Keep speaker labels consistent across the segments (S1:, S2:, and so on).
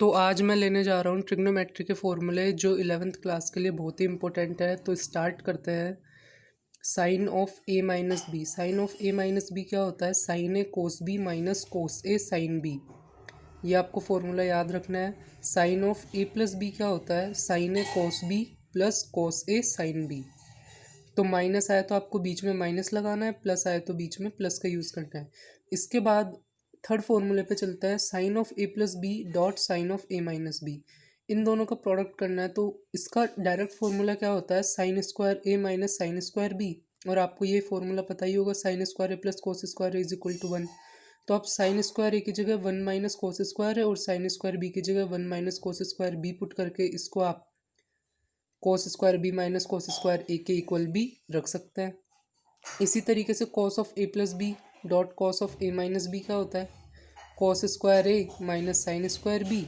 S1: तो आज मैं लेने जा रहा हूँ ट्रिग्नोमेट्री के फॉर्मूले जो 11th क्लास के लिए बहुत ही इंपॉर्टेंट है। तो स्टार्ट करते हैं। Sine of A minus B. Sine of A minus B क्या होता है? Sine A cos B minus cos A sine B. ये आपको फॉर्मूला याद रखना है। Sine of A plus B क्या होता है? Sine A cos B plus cos A sine B. तो माइनस आया तो आपको बीच में माइनस लगाना है, प्लस आया तो बीच में प्लस का यूज़ करना है। इसके बाद थर्ड फॉर्मूले पे चलता है। Sine of A plus B dot sine of A minus B. इन दोनों का प्रोडक्ट करना है। तो इसका डायरेक्ट फॉर्मूला क्या होता है? Sine square A minus sine square B. और आपको ये फॉर्मूला पता ही होगा, sine square A plus cos square is equal to 1। तो आप साइन स्क्वायर ए की जगह 1 माइनस कोस स्क्वायर है और साइन स्क्वायर बी की जगह 1 minus cos square B put करके इसको आप cos square B minus cos square A के इक्वल बी रख सकते हैं। इसी तरीके से cos of A plus B dot cos of A minus B क्या होता है? Cos square A minus sine square B,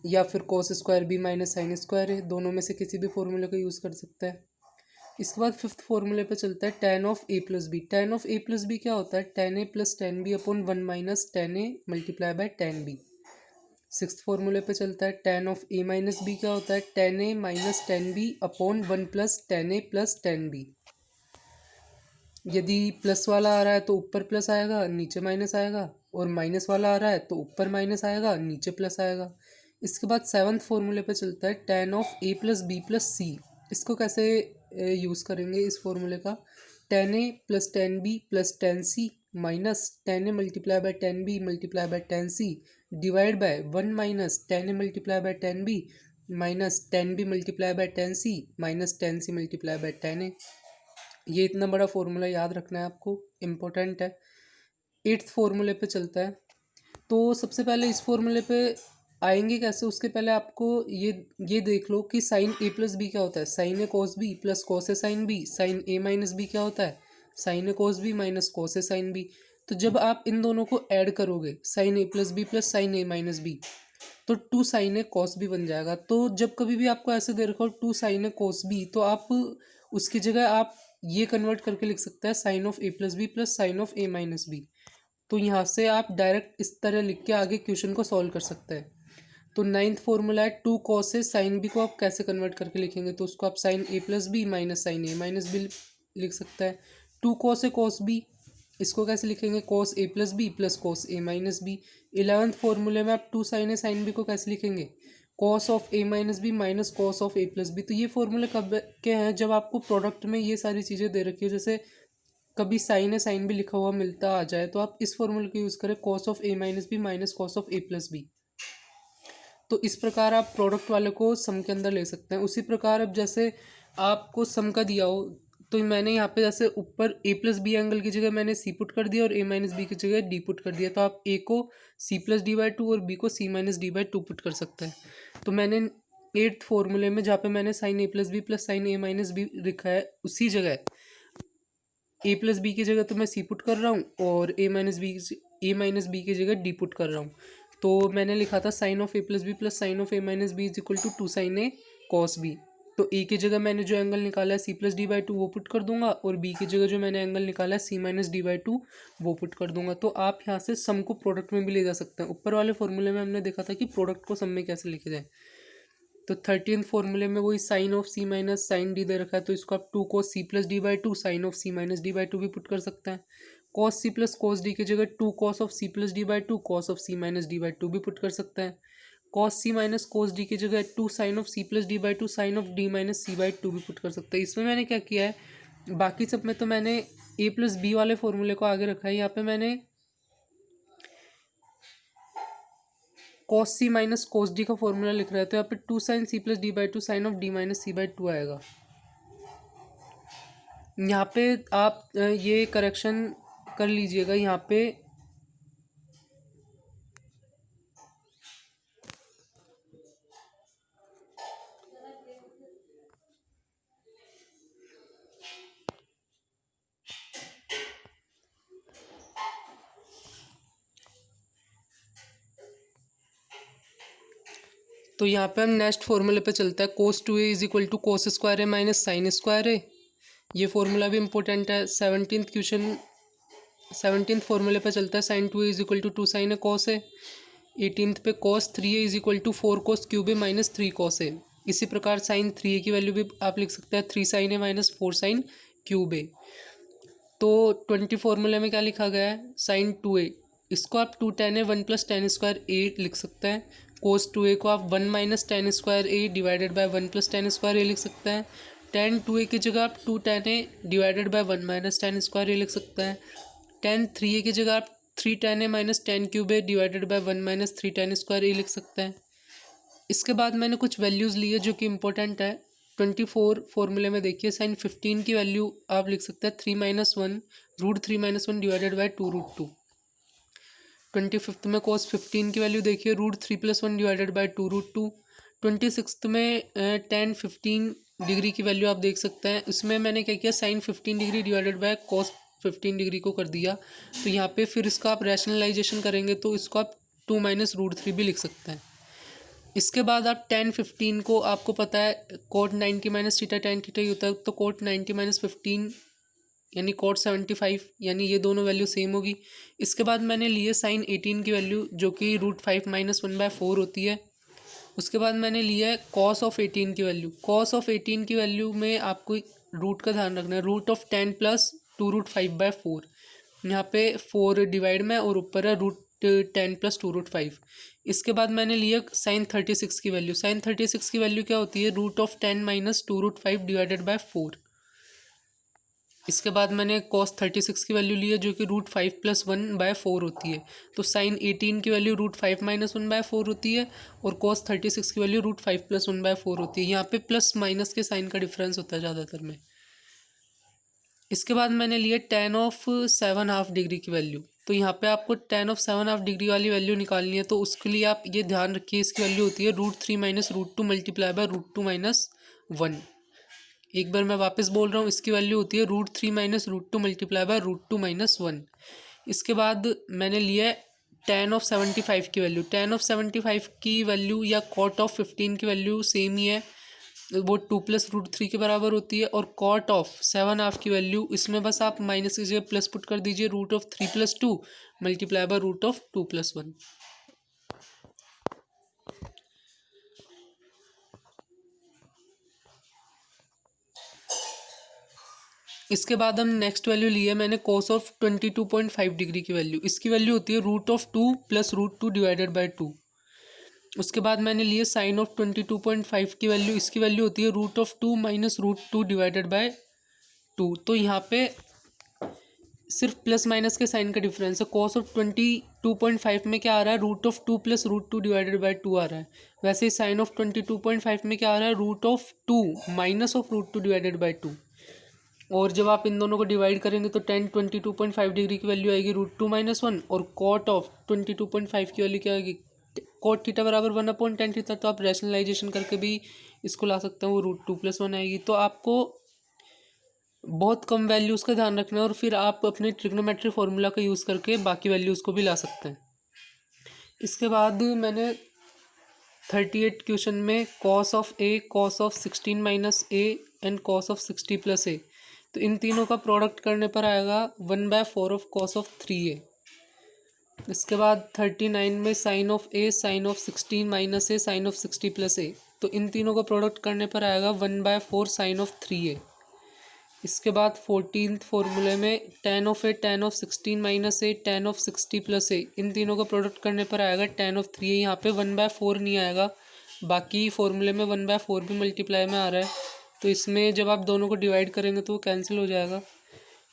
S1: या फिर cos square B minus sine square A. दोनों में से किसी भी फॉर्मूले का यूज़ कर सकता है। इसके बाद फिफ्थ फॉर्मूले पे चलता है। Tan of A plus B. Tan of A plus B क्या होता है? Tan A plus tan B upon 1 minus tan A multiply by tan B. Sixth फॉर्मूले पे चलता है। Tan of A minus B क्या होता है? Tan A minus tan B upon 1 plus tan A plus tan B. यदि plus वाला आ रहा है तो ऊपर प्लस आएगा नीचे माइनस आएगा, और माइनस वाला आ रहा है तो ऊपर माइनस आएगा नीचे प्लस आएगा। इसके बाद सेवन्थ फॉर्मूले पे चलता है। Tan of A plus B plus C. इसको कैसे यूज़ करेंगे इस फॉर्मूले का? Tan A plus tan B plus tan C minus tan A multiply by tan B multiply by tan C divide by 1 minus tan A multiply by tan B minus tan B multiply by tan C minus tan C multiply by tan A. ये इतना बड़ा formula याद रखना है आपको, important है। Eighth फॉर्मूले पे चलता है। तो सबसे पहले इस फॉर्मूले पे आएंगे कैसे, उसके पहले आपको ये देख लो कि साइन ए प्लस बी क्या होता है? Sine A cos B plus cos A sine B. Sine A minus B क्या होता है? Sine A cos B minus cos A sine B. तो जब आप इन दोनों को ऐड करोगे, sine A plus B plus sine A minus B, तो two sine A cos B बन जाएगा। तो जब कभी भी आपको ऐसे दे रखा हो two sine A cos B, तो आप उसकी जगह आप ये कन्वर्ट करके लिख सकते हैं sine of A plus B plus sine of A minus B. तो यहाँ से आप डायरेक्ट इस तरह लिख के आगे क्वेश्चन को सॉल्व कर सकते हैं। तो नाइन्थ फॉर्मूला है two cos A sine B को आप कैसे कन्वर्ट करके लिखेंगे? तो उसको आप sine A plus B minus sine A minus B लिख सकते हैं। Two cos A cos B, इसको कैसे लिखेंगे? Cos A plus B plus cos A minus B. Eleventh फॉर्मूले में आप two sine A sine B को कैसे लिखेंगे? Cos of A minus B minus cos of A plus B. तो ये फॉर्मूले कब के हैं? जब आपको प्रोडक्ट में ये सारी चीज़ें दे रखी है, जैसे कभी साइन ए साइन बी लिखा हुआ मिलता आ जाए, तो आप इस फॉर्मूले को यूज़ करें, cos of A minus B minus cos of A plus B. तो इस प्रकार आप प्रोडक्ट वाले को सम के अंदर ले सकते हैं। उसी प्रकार अब जैसे आपको सम का दिया हो, तो मैंने यहाँ पे जैसे ऊपर ए प्लस बी एंगल की जगह मैंने सी पुट कर दिया और ए माइनस बी की जगह डी पुट कर दिया। तो आप ए को C plus D by two और बी को C minus D by two put कर सकते हैं। तो मैंने एट्थ फॉर्मूले में जहाँ पे मैंने sign A plus B plus sine A minus B लिखा है, उसी जगह ए प्लस बी की जगह तो मैं सी पुट कर रहा हूँ और ए माइनस बी की जगह डी पुट कर रहा हूँ। तो मैंने लिखा था sine of A plus B plus sine of A minus B is equal to two sine A cos B. तो ए की जगह मैंने जो एंगल निकाला है C plus D by two वो पुट कर दूंगा, और बी की जगह जो मैंने एंगल निकाला है सी माइनस डी बाई टू वो पुट कर दूंगा। तो आप यहाँ से सम को प्रोडक्ट में भी ले जा सकते हैं। ऊपर वाले फॉर्मूले में हमने देखा था कि प्रोडक्ट को सम में कैसे लिखे जाए। तो 13th फॉर्मूले में वही sine of C minus sine D दे रखा है, तो इसको आप two cos C plus D by two sine of C minus D by two भी पुट कर सकते हैं। Cos C plus cos D की जगह two cos of C plus D by two cos of C minus D by two भी put कर सकते हैं। Cos C minus cos D की जगह to sine of C plus D by two sine of D minus C by two भी put कर सकते हैं। इसमें मैंने क्या किया है, बाकी सब में तो मैंने ए प्लस बी वाले फॉर्मूले को आगे रखा है, यहाँ पे मैंने cos C minus cos D का फॉर्मूला लिख रहा है। तो यहाँ पे two sine C plus D by two sine of D minus C by two आएगा। यहाँ पे आप ये करेक्शन कर लीजिएगा। यहाँ पे तो यहाँ पे हम नेक्स्ट फॉर्मूले पे चलता है। Cos two A is equal to cos square A minus sine square A. ये फॉर्मूला भी इंपॉर्टेंट है। 17th क्वेश्चन 17th फॉर्मूले पे चलता है sine 2a is equal to 2 sine A cos A. 18th पे cos 3a is equal to 4 cos cube A minus 3 cos A. इसी प्रकार साइन 3a की वैल्यू भी आप लिख सकते हैं 3 sign A minus 4 sine cube ए। तो 20 फॉर्मूले में क्या लिखा गया है, साइन 2a इसको आप 2 tan A 1 plus tan square A लिख सकते हैं। कोस 2a को आप 1 minus tan square A divided by 1 plus tan square A लिख सकते हैं। tan 2a की जगह आप 2 tan A divided by 1 minus tan square A लिख सकते हैं। tan 3a की जगह आप 3 tan A minus tan cube A divided by 1 minus 3 tan square A लिख सकते हैं। इसके बाद मैंने कुछ वैल्यूज़ ली है जो कि इंपॉर्टेंट है। 24 फॉर्मूले में देखिए साइन 15 की वैल्यू आप लिख सकते हैं 3 minus one root 3 minus one divided by 2 root 2। 25th में कॉस 15 की वैल्यू देखिए root 3 plus one divided by 2 root 2। 26th में tan 15 डिग्री की वैल्यू आप देख सकते हैं। इसमें मैंने क्या किया, sine 15 degree divided by cos 15 degree को कर दिया। तो यहाँ पे फिर इसका आप रैशनलाइजेशन करेंगे तो इसको आप 2 माइनस रूट 3 भी लिख सकते हैं। इसके बाद आप tan 15 को, आपको पता है cot 90 minus theta tan theta ही होता है, तो कोट 90 माइनस 15 यानी कोट 75, यानी ये दोनों वैल्यू सेम होगी। इसके बाद मैंने लिए साइन 18 की वैल्यू जो कि रूट 5 माइनस 1/4 होती है। उसके बाद मैंने लिया है कॉस ऑफ 18 की वैल्यू। कॉस ऑफ 18 की वैल्यू में आपको रूट का ध्यान रखना है, रूट ऑफ 10 प्लस 2 रूट 5/4। यहाँ पे 4 डिवाइड में और ऊपर है रूट 10 प्लस 2 रूट 5। इसके बाद मैंने लिया साइन 36 की वैल्यू। साइन 36 की वैल्यू क्या होती है, root of 10 minus 2 root 5 divided by 4। इसके बाद मैंने कॉस 36 की वैल्यू ली है जो कि रूट 5 प्लस 1/4 होती है। तो साइन 18 की वैल्यू रूट 5 माइनस 1/4 होती है और कॉस 36 की वैल्यू रूट 5 प्लस 1/4 होती है। यहाँ पे प्लस माइनस के साइन का डिफरेंस होता है ज़्यादातर में। इसके बाद मैंने लिया tan ऑफ 7/2 डिग्री की वैल्यू। तो यहाँ पे आपको tan ऑफ 7/2 डिग्री वाली वैल्यू निकालनी है। तो उसके लिए आप ये ध्यान रखिए, इसकी वैल्यू होती है root 3 minus root 2 multiply by root 2 minus 1। एक बार मैं वापस बोल रहा हूँ, इसकी वैल्यू होती है root 3 minus root 2 multiply by root 2 minus 1। इसके बाद मैंने लिया है tan ऑफ 75 की वैल्यू। tan ऑफ 75 की वैल्यू या कॉट ऑफ 15 की वैल्यू सेम ही है, वो 2 प्लस रूट 3 के बराबर होती है। और कॉट ऑफ 7/2 की वैल्यू, इसमें बस आप माइनस की जगह प्लस पुट कर दीजिए, root of 3 plus 2 multiply by root of 2 plus 1। इसके बाद हम नेक्स्ट वैल्यू लिए मैंने कोस ऑफ 22.5 डिग्री की वैल्यू। इसकी वैल्यू होती है root of 2 plus root 2 divided by 2। उसके बाद मैंने लिए साइन ऑफ 22.5 की वैल्यू। इसकी वैल्यू होती है root of 2 minus root 2 divided by 2। तो यहाँ पे सिर्फ प्लस माइनस के साइन का डिफरेंस है। कॉस ऑफ 22.5 में क्या आ रहा है, root of 2 plus root 2 divided by 2 आ रहा है। वैसे ही साइन ऑफ 22.5 में क्या आ रहा है, root of 2 minus of root 2 divided by 2। और जब आप इन दोनों को डिवाइड करेंगे तो tan 22.5 डिग्री की वैल्यू आएगी रूट 2 माइनस 1 और कॉट ऑफ 22.5 की वैल्यू क्या आएगी, कॉट थीटा बराबर 1/tan थीटा। तो आप रैशनलाइजेशन करके भी इसको ला सकते हैं, वो रूट 2 प्लस 1 आएगी। तो आपको बहुत कम वैल्यूज़ का ध्यान रखना है और फिर आप अपने ट्रिग्नोमेट्री फार्मूला का यूज़ करके बाकी वैल्यूज़ को भी ला सकते हैं। इसके बाद मैंने 38 क्वेश्चन में cos of A, cos of 16 minus A and cos of 60 plus A, तो इन तीनों का प्रोडक्ट करने पर आएगा 1/4 ऑफ कॉस ऑफ 3a। इसके बाद 39 में sine of A, sine of 16 minus A, sine of 60 plus A, तो इन तीनों का प्रोडक्ट करने पर आएगा 1/4 साइन ऑफ 3a। इसके बाद 14th फॉर्मूले में tan of A, tan of 16 minus A, tan of 60 plus A, इन तीनों का प्रोडक्ट करने पर आएगा tan ऑफ 3a। यहाँ पे 1/4 नहीं आएगा, बाकी फॉर्मूले में 1/4 भी मल्टीप्लाई में आ रहा है, तो इसमें जब आप दोनों को डिवाइड करेंगे तो वो कैंसिल हो जाएगा।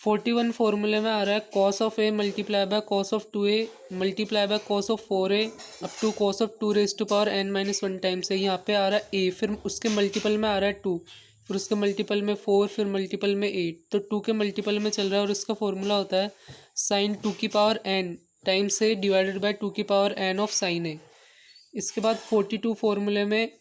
S1: 41 फॉर्मूले में आ रहा है cos of A multiply by cos of 2a multiply by cos of 4a up to cos of 2 raise to power n-1 times है। यहाँ पे आ रहा है a, फिर उसके मल्टीपल में आ रहा है 2, फिर उसके मल्टीपल में 4, फिर मल्टीपल में 8, तो 2 के मल्टीपल में चल रहा है। और इसका फॉर्मूला होता है साइन 2 की power n times A divided by 2 की power n of sine A. इसके बाद 42 फॉर्मूले में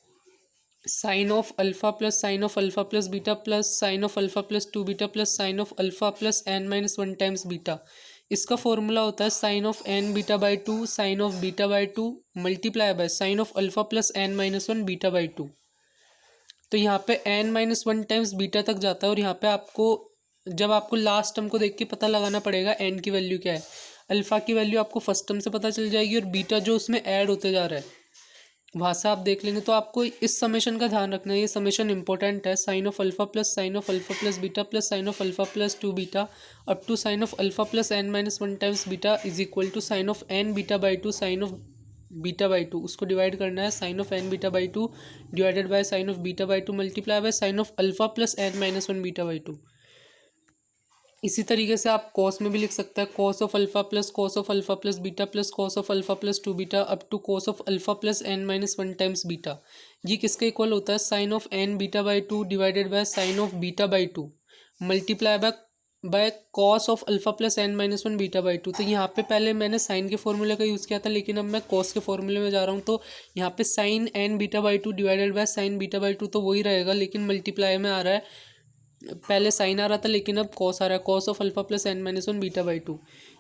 S1: sine of alpha plus sine of alpha plus beta plus sine of alpha plus 2 beta plus sine of alpha plus n-1 times beta. इसका formula होता है sine of n beta by 2 sine of beta by 2 multiply by sine of alpha plus n-1 beta by 2। तो यहाँ पे n-1 times beta तक जाता है और यहाँ पे आपको जब आपको लास्ट टर्म को देख के पता लगाना पड़ेगा एन की वैल्यू क्या है। अल्फ़ा की वैल्यू आपको फर्स्ट टर्म से पता चल जाएगी और बीटा जो उसमें ऐड होते जा रहा है वहाँ से आप देख लेंगे। तो आपको इस समेशन का ध्यान रखना है, ये समेशन इंपॉर्टेंट है। Sine of alpha plus sine of alpha plus beta plus sine of alpha plus 2 beta up to sine of alpha plus N minus 1 times beta is equal to sine of N beta by 2 sine of beta by 2। उसको divide करना है, sine of N beta by 2 divided by sine of beta by 2 multiply by sine of alpha plus N minus 1 beta by 2। इसी तरीके से आप cos में भी लिख सकते हैं, cos of alpha plus beta plus cos of alpha plus 2 beta up to cos of alpha plus N minus 1 times beta. ये किसके इक्वल होता है, sine of N beta by 2 divided by sine of beta by 2 multiply by cos of alpha plus N minus 1 beta by 2। तो यहाँ पे पहले मैंने sign के फॉर्मूले का यूज़ किया था, लेकिन अब मैं कॉस के फॉर्मूले में जा रहा हूँ। तो यहाँ पे sine N beta by 2 divided by sine beta by 2 तो वही रहेगा, लेकिन मल्टीप्लाई में आ रहा है। पहले साइन आ रहा था लेकिन अब कॉस आ रहा है, cos of alpha plus N minus 1 beta by 2।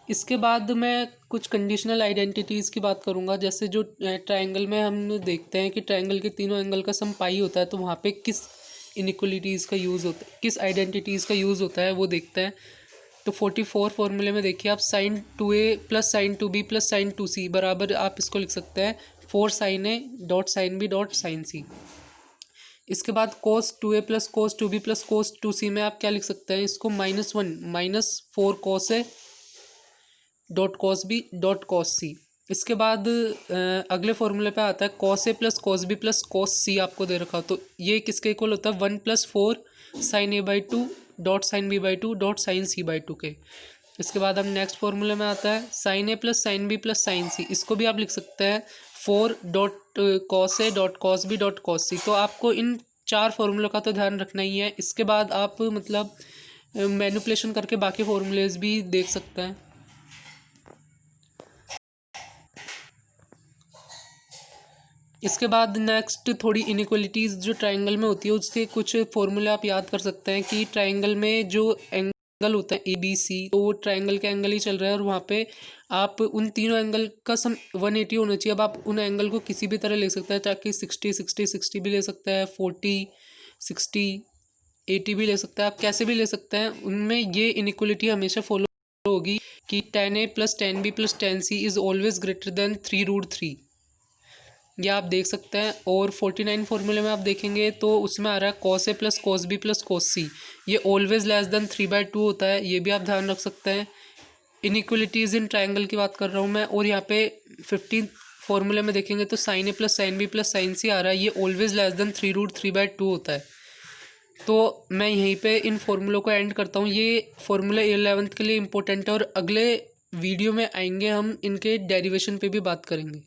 S1: इसके बाद मैं कुछ कंडीशनल आइडेंटिटीज़ की बात करूँगा। जैसे जो ट्राइंगल में हम देखते हैं कि ट्राइंगल के तीनों एंगल का सम पाई होता है, तो वहाँ पे किस इनइक्वलिटीज़ का यूज़ होता है, किस आइडेंटिटीज़ का यूज़ होता है वो देखते हैं। तो 44 फॉर्मूले में देखिए आप, sine 2a plus sine 2b plus sine 2c बराबर आप इसको लिख सकते हैं 4 sine A dot sine B dot sine C. इसके बाद कोस 2a plus cos 2b plus cos 2c में आप क्या लिख सकते हैं, इसको -1 minus 4 cos A dot cos B dot cos C. इसके बाद अगले फॉर्मूले पे आता है cos A plus cos B plus cos C आपको दे रखा हो, तो ये किसके इक्वल होता है 1 plus 4 sine A by 2 dot sine B by 2 dot sine C by 2 के। इसके बाद हम नेक्स्ट फॉर्मूले में आता है sine A plus sine B plus sine C, इसको भी आप लिख सकते हैं 4 dot cos A dot cos B dot cos C. तो आपको इन 4 फॉर्मूलों का तो ध्यान रखना ही है। इसके बाद आप मतलब मैनिपुलेशन करके बाकी फॉर्मूलेज भी देख सकते हैं। इसके बाद नेक्स्ट थोड़ी इनइक्वलिटीज़ जो ट्राइंगल में होती है उसके कुछ फॉर्मूले आप याद कर सकते हैं कि ट्राइंगल में जो एंगल होता है ए बी सी, तो वो ट्राइंगल का एंगल ही चल रहा है और वहाँ पे आप उन तीनों एंगल का सम 180 होना चाहिए। अब आप उन एंगल को किसी भी तरह ले सकते हैं, ताकि 60 भी ले सकते हैं, 40 60 80 भी ले सकते हैं, आप कैसे भी ले सकते हैं। उनमें ये इनइक्वलिटी हमेशा फॉलो होगी कि tan a plus tan b plus tan c is always greater than 3√3। ये आप देख सकते हैं। और 49 फॉर्मूले में आप देखेंगे तो उसमें आ रहा है cos A plus cos B plus cos C, ये ऑलवेज लेस देन 3/2 होता है, ये भी आप ध्यान रख सकते हैं। इनइक्वलिटीज़ इन ट्राइंगल की बात कर रहा हूँ मैं। और यहाँ पे 15 फॉर्मूले में देखेंगे तो sine A plus sine B plus sine C आ रहा है, ये ऑलवेज लेस देन 3√3/2 होता है। तो मैं यहीं पे इन फॉर्मूलों को एंड करता हूँ। ये फॉर्मूले 11th के लिए इम्पोर्टेंट है और अगले वीडियो में आएंगे हम इनके डेरिवेशन पे भी बात करेंगे।